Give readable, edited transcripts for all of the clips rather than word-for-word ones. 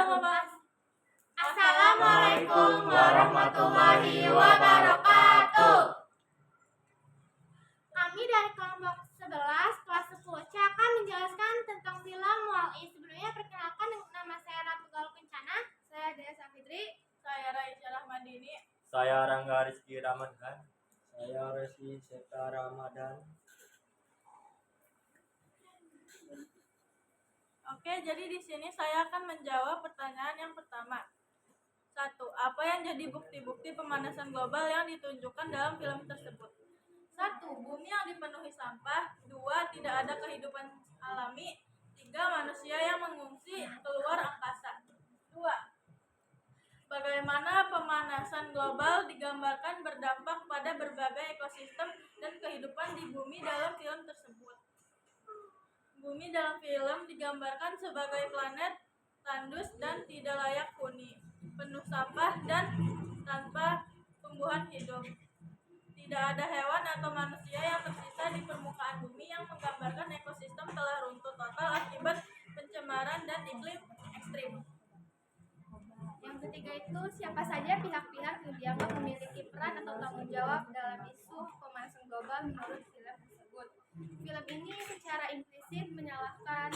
Assalamualaikum warahmatullahi wabarakatuh. Kami dari kelompok 11 kelas 10 C akan menjelaskan tentang film Wall-E. Sebelumnya perkenalkan, nama saya Ratu Galuh Kencana. Saya Dea Fitri. Saya Raisya Rahmadini. Saya Rangga Rizky Ramadhan. Saya Resi Seta Ramadan. Oke, jadi di sini saya akan menjawab pertanyaan yang pertama. 1. Apa yang jadi bukti-bukti pemanasan global yang ditunjukkan dalam film tersebut? 1. Bumi yang dipenuhi sampah. 2. Tidak ada kehidupan alami. 3. Manusia yang mengungsi keluar angkasa. 2. Bagaimana pemanasan global digambarkan berdampak pada berbagai ekosistem dan kehidupan di bumi dalam film tersebut? Bumi dalam film digambarkan sebagai planet tandus dan tidak layak huni, penuh sampah dan tanpa tumbuhan hidup. Tidak ada hewan atau manusia yang tersisa di permukaan bumi, yang menggambarkan ekosistem telah runtuh total akibat pencemaran dan iklim ekstrim. Yang ketiga itu, siapa saja pihak-pihak yang dianggap memiliki peran atau tanggung jawab dalam isu pemanasan global menurut film tersebut. Film ini secara implisit menyalahkan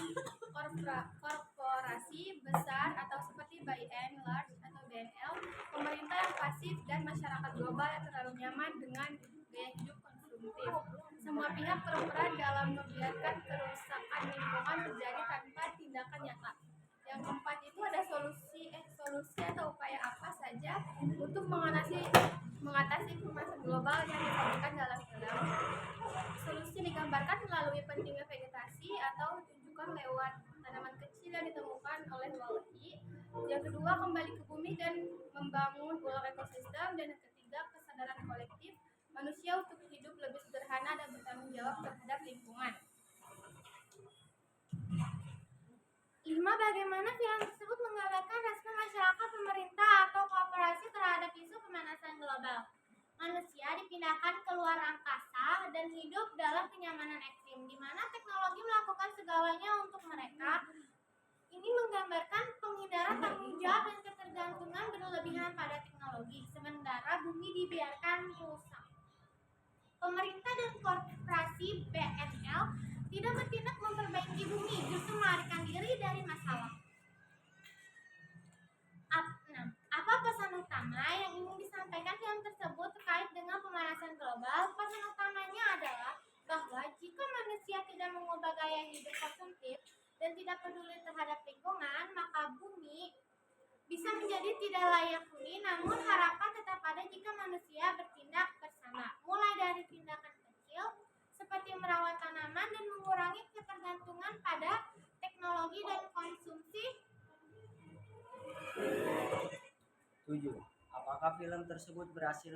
korporasi besar atau seperti by and large atau BNL, pemerintah yang pasif, dan masyarakat global yang terlalu nyaman dengan gaya hidup konsumtif. Semua pihak berperan dalam membiarkan kerusakan lingkungan terjadi tanpa tindakan nyata. Yang keempat itu ada solusi atau upaya apa saja untuk mengatasi pemanasan global yang disajikan dalam film. Solusi digambarkan melalui pentingnya vegetasi atau ditunjukkan lewat tanaman kecil yang ditemukan oleh Wall-E. Yang kedua, kembali ke bumi dan membangun ulang ekosistem. Dan yang ketiga, kesadaran kolektif manusia untuk hidup lebih sederhana dan bertanggung jawab terhadap lingkungan. 5. Bagaimana film tersebut menggambarkan respon masyarakat, pemerintah, atau korporasi terhadap isu pemanasan global? Manusia dipindahkan ke luar angkasa dan hidup dalam kenyamanan ekstrim, di mana teknologi melakukan segalanya untuk mereka. Ini menggambarkan penghindaran tanggung jawab dan ketergantungan berlebihan pada teknologi, sementara bumi dibiarkan rusak. Pemerintah dan korporasi BNL tidak bertindak memperbaiki bumi, justru melarikan diri dari masalah. 6. Apa pesan utama yang ingin disampaikan film tersebut terkait dengan pemanasan global? Pesan utamanya adalah bahwa jika manusia tidak mengubah gaya hidup konsumtif dan tidak peduli terhadap lingkungan, maka bumi bisa menjadi tidak layak huni. Namun harapan tetap ada jika manusia bertindak bersama, mulai dari tindakan kecil seperti merawat tanaman dan mengurangi ketergantungan pada teknologi dan konsumsi. 7. Apakah film tersebut berhasil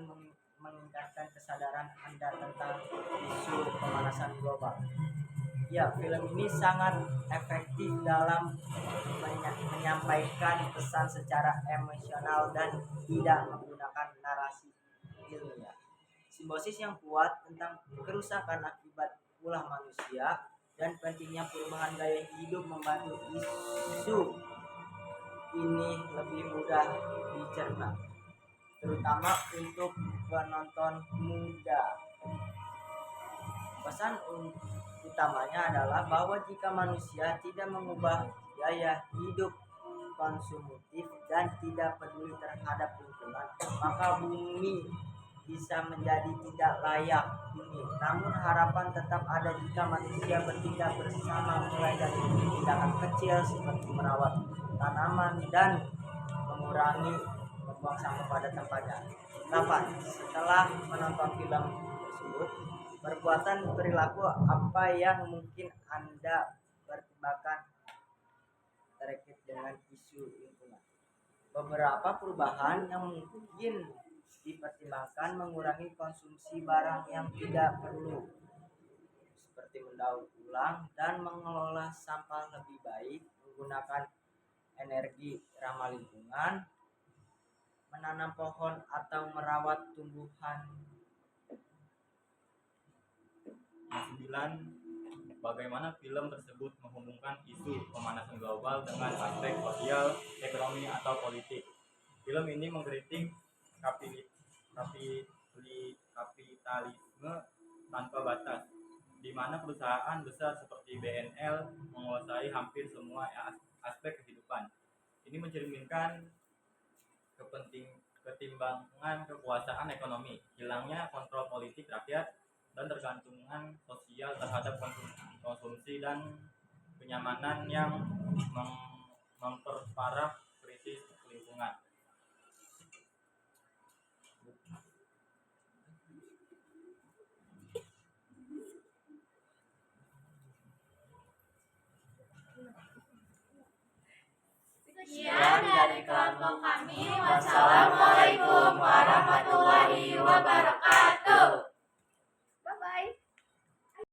meningkatkan kesadaran Anda tentang isu pemanasan global? Ya, film ini sangat efektif dalam menyampaikan pesan secara emosional dan tidak menggunakan narasi ilmiah. Simbosis yang kuat tentang kerusakan akibat ulah manusia dan pentingnya perubahan gaya hidup membantu isu ini lebih mudah dicerna, terutama untuk penonton muda. Pesan utamanya adalah bahwa jika manusia tidak mengubah gaya hidup konsumtif dan tidak peduli terhadap lingkungan, maka bumi bisa menjadi tidak layak huni. Namun harapan tetap ada jika manusia bertindak bersama, mulai dari tindakan kecil seperti merawat tanaman dan mengurangi membuang sampah pada tempatnya. 8. Setelah menonton film tersebut, perbuatan perilaku apa yang mungkin Anda pertimbangkan terkait dengan isu lingkungan? Beberapa perubahan yang mungkin dipertimbangkan: mengurangi konsumsi barang yang tidak perlu, seperti mendaur ulang dan mengelola sampah lebih baik, menggunakan energi ramah lingkungan, menanam pohon atau merawat tumbuhan. 9. bagaimana film tersebut menghubungkan isu pemanasan global dengan aspek sosial, ekonomi, atau politik. Film ini mengkritik kapitalisme tanpa batas, di mana perusahaan besar seperti BNL menguasai hampir semua aspek kehidupan. Ini mencerminkan ketimbangan kekuasaan ekonomi, hilangnya kontrol politik rakyat, dan tergantungan sosial terhadap konsumsi dan kenyamanan yang memperparah krisis lingkungan. Sekian dari kelompok kami. Wassalamualaikum warahmatullahi wabarakatuh.